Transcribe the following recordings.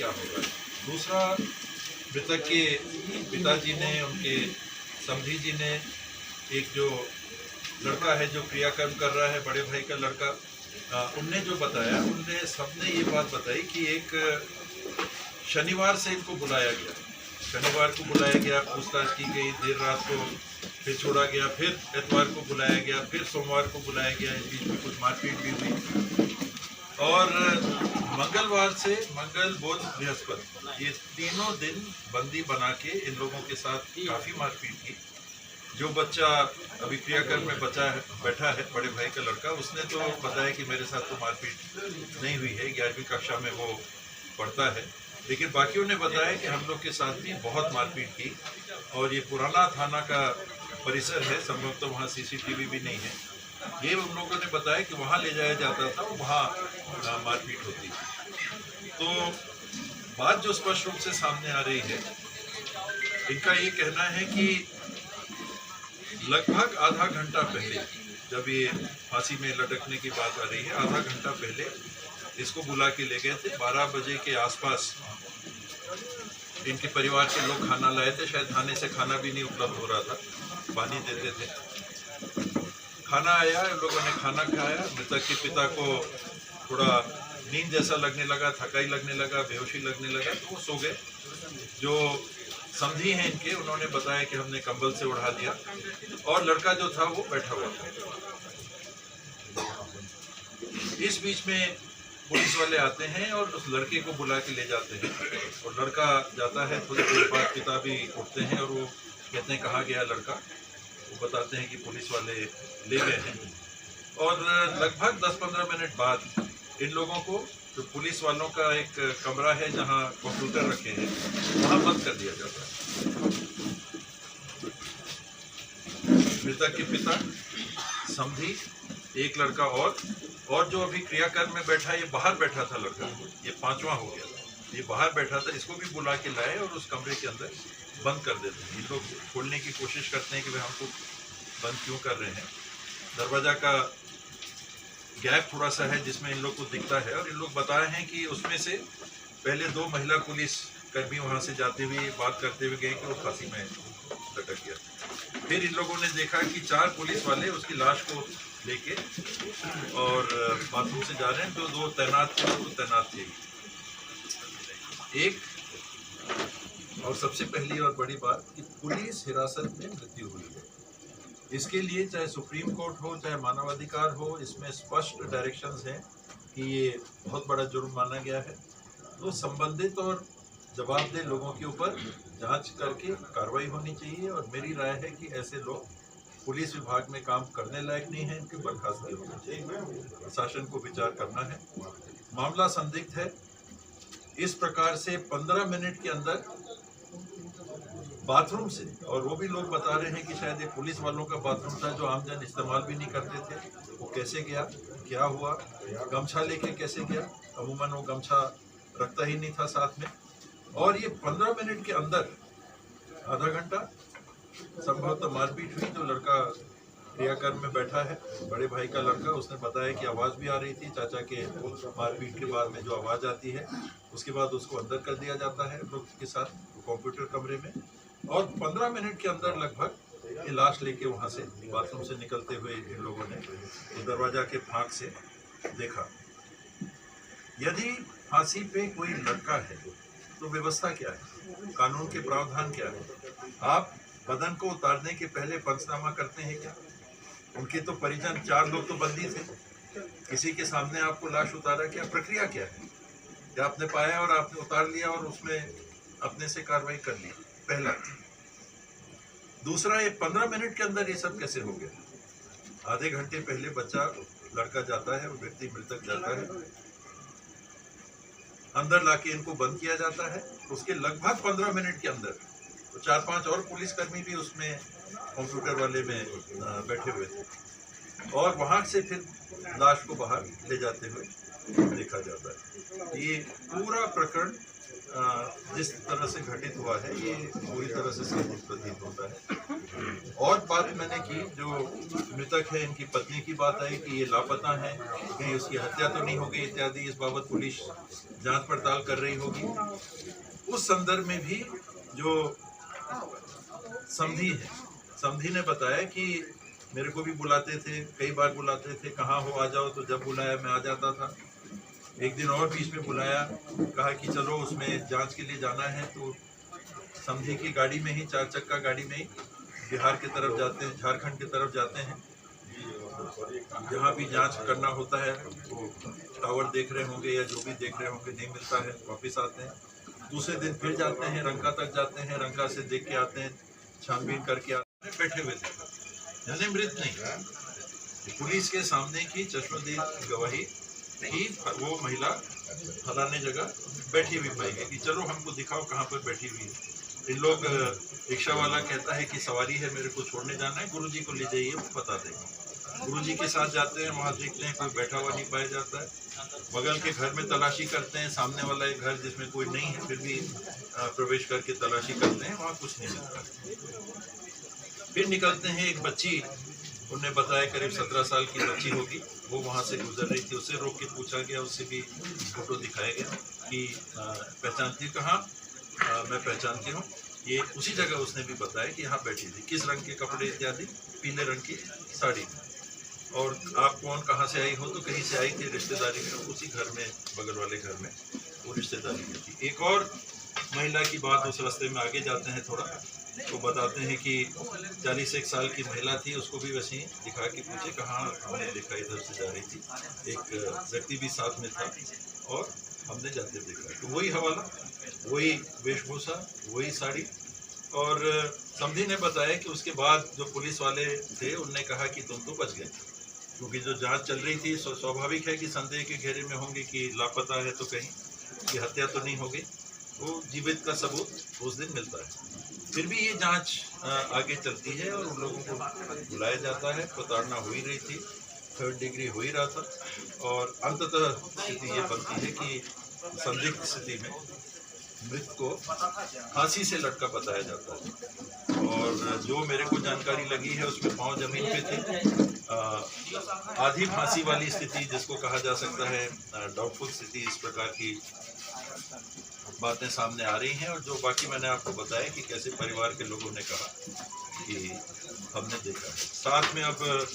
क्या होगा। दूसरा, मृतक के पिताजी ने, उनके समधी जी ने, एक जो लड़का है जो क्रियाकर्म कर रहा है, बड़े भाई का लड़का, उनने जो बताया, उनने सबने ये बात बताई कि एक शनिवार से इनको बुलाया गया, शनिवार को बुलाया गया, पूछताछ की गई, देर रात को फिर छोड़ा गया, फिर एतवार को बुलाया गया, फिर सोमवार को बुलाया गया, इस बीच में कुछ मारपीट भी हुई, और मंगलवार से मंगल, बुध, बृहस्पति, ये तीनों दिन बंदी बना के इन लोगों के साथ काफ़ी मारपीट की। जो बच्चा अभी क्रियाकर्म में बैठा है, बड़े भाई का लड़का, उसने तो बताया कि मेरे साथ तो मारपीट नहीं हुई है, 11वीं कक्षा में वो पढ़ता है, लेकिन बाकियों ने बताया कि हम लोग के साथ भी बहुत मारपीट की, और ये पुराना थाना का परिसर है, संभवतः वहाँ CCTV भी नहीं है, ये उन लोगों ने बताया कि वहाँ ले जाया जाता था, वहाँ मारपीट होती थी। तो बात जो स्पष्ट रूप से सामने आ रही है, इनका ये कहना है कि लगभग आधा घंटा पहले, जब ये फांसी में लटकने की बात आ रही है, आधा घंटा पहले इसको बुला के ले गए थे। 12 बजे के आसपास इनके परिवार के लोग खाना लाए थे, शायद खाने से खाना भी नहीं उपलब्ध हो रहा था, पानी देते थे। खाना आया, इन लोगों ने खाना खाया, मृतक के पिता को थोड़ा नींद जैसा लगने लगा, थकाई लगने लगा, बेहोशी लगने लगा, तो वो सो गए। जो समधी हैं इनके, उन्होंने बताया कि हमने कंबल से उड़ा दिया, और लड़का जो था वो बैठा हुआ था। इस बीच में पुलिस वाले आते हैं और उस लड़के को बुला के ले जाते हैं, और लड़का जाता है। थोड़ी देर बाद पिता भी उठते हैं और वो कहते हैं कहाँ गया लड़का, वो बताते हैं कि पुलिस वाले ले गए हैं। और लगभग 10-15 मिनट बाद इन लोगों को, तो पुलिस वालों का एक कमरा है जहां कंप्यूटर रखे हैं, वहां बंद कर दिया जाता है। मृतक के पिता, समधी, एक लड़का और जो अभी क्रियाकर्म में बैठा, ये बाहर बैठा था लड़का, ये 5वां हो गया, ये बाहर बैठा था, इसको भी बुला के लाए और उस कमरे के अंदर बंद कर देते हैं। ये लोग खोलने की कोशिश करते हैं कि भाई हमको बंद क्यों कर रहे हैं। दरवाजा का गैप थोड़ा सा है जिसमें इन लोग को दिखता है, और इन लोग बताए हैं कि उसमें से पहले 2 महिला पुलिस कर्मी वहां से जाते हुए बात करते हुए गए कि वो फांसी में लटक गया। फिर इन लोगों ने देखा कि 4 पुलिस वाले उसकी लाश को लेके और बाथरूम से जा रहे हैं, जो 2 तैनात थे वो तैनात थे। एक और सबसे पहली और बड़ी बात कि पुलिस हिरासत में मृत्यु हुई है, इसके लिए चाहे सुप्रीम कोर्ट हो, चाहे मानवाधिकार हो, इसमें स्पष्ट डायरेक्शंस हैं कि ये बहुत बड़ा जुर्म माना गया है। तो संबंधित और जवाबदेह लोगों के ऊपर जांच करके कार्रवाई होनी चाहिए, और मेरी राय है कि ऐसे लोग पुलिस विभाग में काम करने लायक नहीं है, इनकी बर्खास्तगी होनी चाहिए। प्रशासन को विचार करना है। मामला संदिग्ध है। इस प्रकार से 15 मिनट के अंदर बाथरूम से, और वो भी लोग बता रहे हैं कि शायद ये पुलिस वालों का बाथरूम था जो आमजन इस्तेमाल भी नहीं करते थे, वो कैसे गया, क्या हुआ, गमछा लेके कैसे गया, अमूमन वो गमछा रखता ही नहीं था साथ में, और ये 15 मिनट के अंदर आधा घंटा संभवतः मारपीट हुई। जो लड़का क्रियाकर्म में बैठा है, बड़े भाई का लड़का, उसने बताया कि आवाज़ भी आ रही थी, चाचा के मारपीट के बाद में जो आवाज़ आती है, उसके बाद उसको अंदर कर दिया जाता है लोग के साथ कंप्यूटर कमरे में, और 15 मिनट के अंदर लगभग ये लाश लेके वहाँ से बाथरूम से निकलते हुए इन लोगों ने तो दरवाजा के फाँक से देखा। यदि फांसी पे कोई लड़का है तो व्यवस्था क्या है, कानून के प्रावधान क्या है? आप बदन को उतारने के पहले पंचनामा करते हैं क्या? उनके तो परिजन 4 लोग तो बंदी थे, किसी के सामने आपको लाश उतारा, क्या प्रक्रिया क्या है? क्या आपने पाया और आपने उतार लिया और उसमें अपने से कार्रवाई कर ली? पहला। दूसरा, ये 15 मिनट के अंदर ये सब कैसे हो गया? आधे घंटे पहले बच्चा, लड़का जाता है, वो व्यक्ति मृतक जाता है, अंदर लाके इनको बंद किया जाता है। उसके लगभग 15 मिनट के अंदर तो 4-5 और पुलिसकर्मी भी उसमें कंप्यूटर वाले में बैठे हुए थे, और वहां से फिर लाश को बाहर ले जाते हुए देखा जाता है। ये पूरा प्रकरण जिस तरह से घटित हुआ है, ये पूरी तरह से संदिग्ध प्रतीत होता है। और बात मैंने की, जो मृतक है इनकी पत्नी की बात आई कि ये लापता है, कहीं उसकी हत्या तो नहीं हो गई इत्यादि, इस बाबत पुलिस जांच पड़ताल कर रही होगी। उस संदर्भ में भी जो समधी है, समधी ने बताया कि मेरे को भी बुलाते थे, कई बार बुलाते थे, कहाँ हो आ जाओ, तो जब बुलाया मैं आ जाता था। एक दिन और बीच में बुलाया, कहा कि चलो उसमें जांच के लिए जाना है, तो समधी की गाड़ी में ही, 4 चक्का गाड़ी में ही बिहार की तरफ जाते हैं, झारखंड की तरफ जाते हैं। जहाँ भी जांच करना होता है वो टावर देख रहे होंगे या जो भी देख रहे होंगे, नहीं मिलता है, वापस आते हैं। दूसरे दिन फिर जाते हैं, रंका तक जाते हैं, रंका से देख के आते हैं, छानबीन करके आते हैं, बैठे हुए देखा, यानी मृत नहीं। पुलिस के सामने की चश्मदीद गवाही कि वो महिला फलाने जगह बैठी हुई पाई गई, कि चलो हमको दिखाओ कहाँ पर बैठी हुई है। इन लोग, रिक्शा वाला कहता है कि सवारी है, मेरे को छोड़ने जाना है, गुरुजी को ले जाइए, वो बता देंगे। गुरुजी के साथ जाते हैं, वहाँ देखते हैं कोई बैठा हुआ नहीं पाया जाता है। बगल के घर में तलाशी करते हैं, सामने वाला एक घर जिसमें कोई नहीं है फिर भी प्रवेश करके तलाशी करते हैं, वहाँ कुछ नहीं मिलता। फिर निकलते हैं, एक बच्ची, उन्होंने बताया करीब 17 साल की बच्ची होगी, वो वहाँ से गुजर रही थी, उससे रोक के पूछा गया, उससे भी फोटो दिखाया गया कि पहचानती कहाँ, मैं पहचानती हूँ, ये उसी जगह उसने भी बताया कि यहाँ बैठी थी, किस रंग के कपड़े इत्यादि, पीले रंग की साड़ी। और आप कौन, कहाँ से आई हो, तो कहीं से आई थी रिश्तेदारी में, उसी घर में, बगल वाले घर में वो रिश्तेदारी में थी। एक और महिला की बात, उस रास्ते में आगे जाते हैं थोड़ा, तो बताते हैं कि 41 साल की महिला थी, उसको भी वैसे ही दिखा के पूछे कहाँ, हमने देखा इधर से जा रही थी, एक व्यक्ति भी साथ में था और हमने जाते देखा। तो वही हवाला, वही वेशभूषा, वही साड़ी। और समधी ने बताया कि उसके बाद जो पुलिस वाले थे उनने कहा कि तुम तो बच गए, क्योंकि जो जांच चल रही थी स्वाभाविक है कि संदेह के घेरे में होंगे कि लापता है तो कहीं कि हत्या तो नहीं हो गई, तो जीवित का सबूत उस दिन मिलता है। फिर भी ये जांच आगे चलती है और उन लोगों को बुलाया जाता है। प्रताड़ना हो ही रही थी, 3rd डिग्री हो ही रहा था, और अंततः स्थिति ये बनती है कि संदिग्ध स्थिति में मृत को फांसी से लटका बताया जाता है। और जो मेरे को जानकारी लगी है उसमें पांव जमीन पे थे। आधी फांसी वाली स्थिति जिसको कहा जा सकता है, डाउटफुल स्थिति, इस प्रकार की बातें सामने आ रही हैं। और जो बाकी मैंने आपको बताया कि कैसे परिवार के लोगों ने कहा कि हमने देखा है। साथ में अब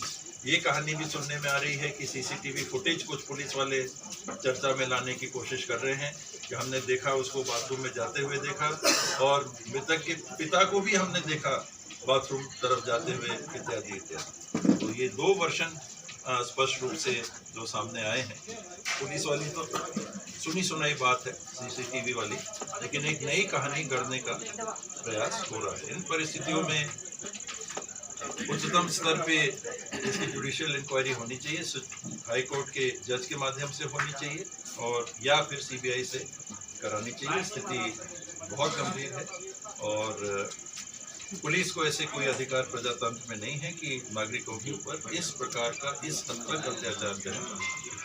ये कहानी भी सुनने में आ रही है कि सीसीटीवी फुटेज कुछ पुलिस वाले चर्चा में लाने की कोशिश कर रहे हैं कि हमने देखा उसको बाथरूम में जाते हुए देखा, और मृतक के पिता को भी हमने देखा बाथरूम तरफ जाते हुए, इत्यादि इत्यादि। तो ये 2 वर्षन स्पष्ट रूप से जो सामने आए हैं। पुलिस वाली तो सुनी सुनाई बात है सीसीटीवी वाली, लेकिन एक नई कहानी गढ़ने का प्रयास हो रहा है। इन परिस्थितियों में उच्चतम स्तर पे इसकी जुडिशियल इंक्वायरी होनी चाहिए, हाई कोर्ट के जज के माध्यम से होनी चाहिए, और या फिर सीबीआई से करानी चाहिए। स्थिति बहुत गंभीर है और पुलिस को ऐसे कोई अधिकार प्रजातंत्र में नहीं है कि नागरिकों के ऊपर इस प्रकार का, इस हद तक अत्याचार करें।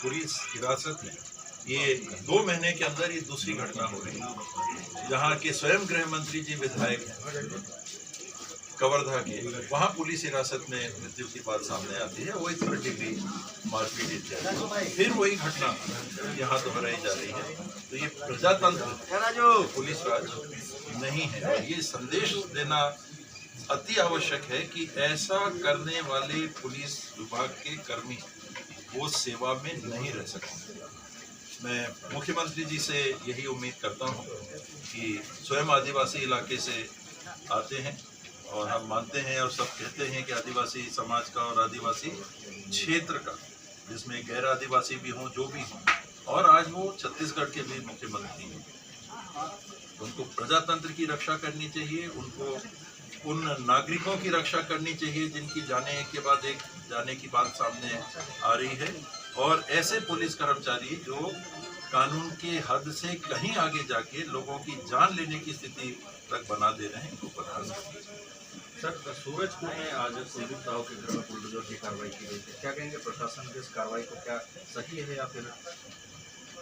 पुलिस हिरासत में ये 2 महीने के अंदर ये दूसरी घटना हो रही है, जहाँ के स्वयं गृह मंत्री जी विधायक हैं कवर्धा के, वहाँ पुलिस हिरासत में मृत्यु की बात सामने आती है, वही 3rd डिग्री मारपीट इत्यादि, फिर वही घटना यहाँ दोहराई जा रही है। तो ये प्रजातंत्र, पुलिस राज नहीं है, और ये संदेश देना अति आवश्यक है कि ऐसा करने वाले पुलिस विभाग के कर्मी वो सेवा में नहीं रह सकते। मैं मुख्यमंत्री जी से यही उम्मीद करता हूँ कि स्वयं आदिवासी इलाके से आते हैं, और हम मानते हैं और सब कहते हैं कि आदिवासी समाज का और आदिवासी क्षेत्र का, जिसमें गैर आदिवासी भी हों, जो भी हों, और आज वो छत्तीसगढ़ के भी मुख्यमंत्री हैं। उनको प्रजातंत्र की रक्षा करनी चाहिए, उनको उन नागरिकों की रक्षा करनी चाहिए जिनकी जाने की बात सामने आ रही है, और ऐसे पुलिस कर्मचारी जो कानून के हद से कहीं आगे जाके लोगों की जान लेने की स्थिति तक बना दे रहे हैं, इनको बना सकते। सर, सूरजपुर में आज कुलदीप साहू के घर में बुलडोजर की कार्रवाई की गई है, क्या कहेंगे प्रशासन की इस कार्रवाई को, क्या सही है या फिर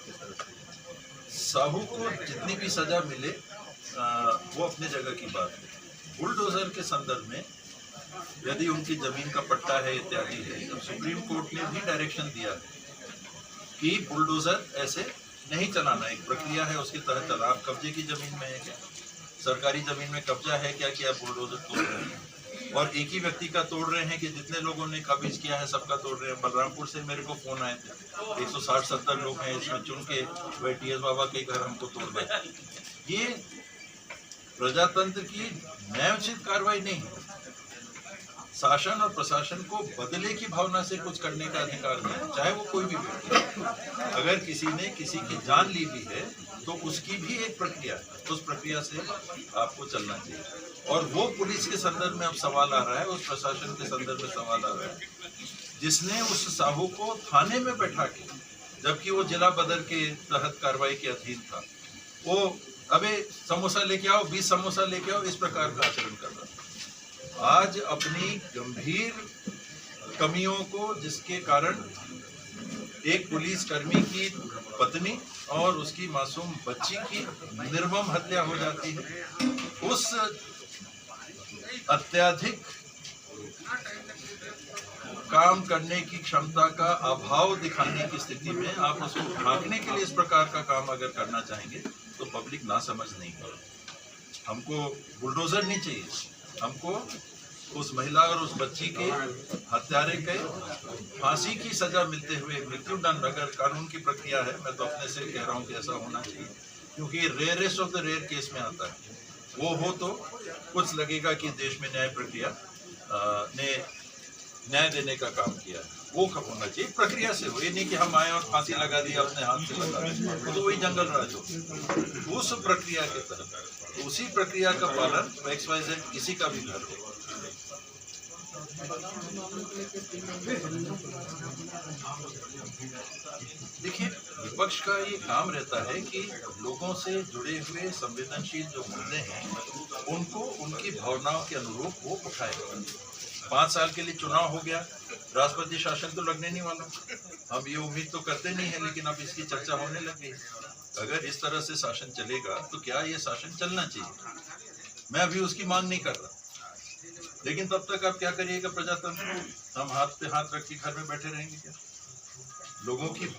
किस तरह से? साहू को जितनी भी सजा मिले वो अपने जगह की बात है। बुलडोजर के संदर्भ में यदि उनकी जमीन का पट्टा है इत्यादि है, तो सुप्रीम कोर्ट ने भी डायरेक्शन दिया है कि बुलडोजर ऐसे नहीं चलाना, एक प्रक्रिया है, उसके तहत चला। आप कब्जे की जमीन में है क्या, सरकारी जमीन में कब्जा है क्या कि आप बुलडोजर तोड़ रहे हैं? और एक ही व्यक्ति का तोड़ रहे हैं कि जितने लोगों ने कब्ज किया है सबका तोड़ रहे हैं? बलरामपुर से मेरे को फोन आए थे, 160-70 लोग हैं, इसमें चुन के वह TS बाबा के घर हमको तोड़ रहे। ये प्रजातंत्र की न्यायोचित कार्रवाई नहीं है। शासन और प्रशासन को बदले की भावना से कुछ करने का अधिकार नहीं है, चाहे वो कोई भी व्यक्ति है। अगर किसी ने किसी की जान ली भी है तो उसकी भी एक प्रक्रिया है, उस प्रक्रिया से आपको चलना चाहिए। और वो पुलिस के संदर्भ में अब सवाल आ रहा है, उस प्रशासन के संदर्भ में सवाल आ रहा है जिसने उस साहू को थाने में बैठा के, जबकि वो जिला बदर के तहत कार्रवाई के अधीन था, वो अबे समोसा लेके आओ, 20 समोसा लेके आओ, इस प्रकार का आचरण कर रहा था। आज अपनी गंभीर कमियों को, जिसके कारण एक पुलिसकर्मी की पत्नी और उसकी मासूम बच्ची की निर्मम हत्या हो जाती है, उस अत्यधिक काम करने की क्षमता का अभाव दिखाने की स्थिति में आप उसको ढांकने के लिए इस प्रकार का काम अगर करना चाहेंगे तो पब्लिक ना समझ नहीं करेगी। हमको बुलडोजर नहीं चाहिए, हमको उस महिला और उस बच्ची के हत्यारे के फांसी की सजा मिलते हुए मृत्युदंड, अगर कानून की प्रक्रिया है, मैं तो अपने से कह रहा हूँ कि ऐसा होना चाहिए, क्योंकि rarest of the rare case में आता है। वो हो तो कुछ लगेगा कि देश में न्याय प्रक्रिया ने न्याय देने का काम किया है, वो कब होना चाहिए, प्रक्रिया से हो। ये नहीं कि हम आए और फांसी लगा दी, अपने हाथ से लगा दी, तो वही जंगल राज हो। उस प्रक्रिया के तहत, उसी प्रक्रिया का पालन XYZ किसी का भी घर हो। देखिए, विपक्ष का ये काम रहता है कि लोगों से जुड़े हुए संवेदनशील जो मुद्दे हैं उनको उनकी भावनाओं के अनुरूप वो उठाए। 5 साल के लिए चुनाव हो गया, राष्ट्रपति शासन तो लगने नहीं वाला, हम ये उम्मीद तो करते नहीं है, लेकिन अब इसकी चर्चा होने लगी। अगर इस तरह से शासन चलेगा तो क्या ये शासन चलना चाहिए? मैं अभी उसकी मांग नहीं कर रहा, लेकिन तब तक आप क्या करिएगा प्रजातंत्र, हम हाथ पे हाथ रख के घर में बैठे रहेंगे क्या? लोगों की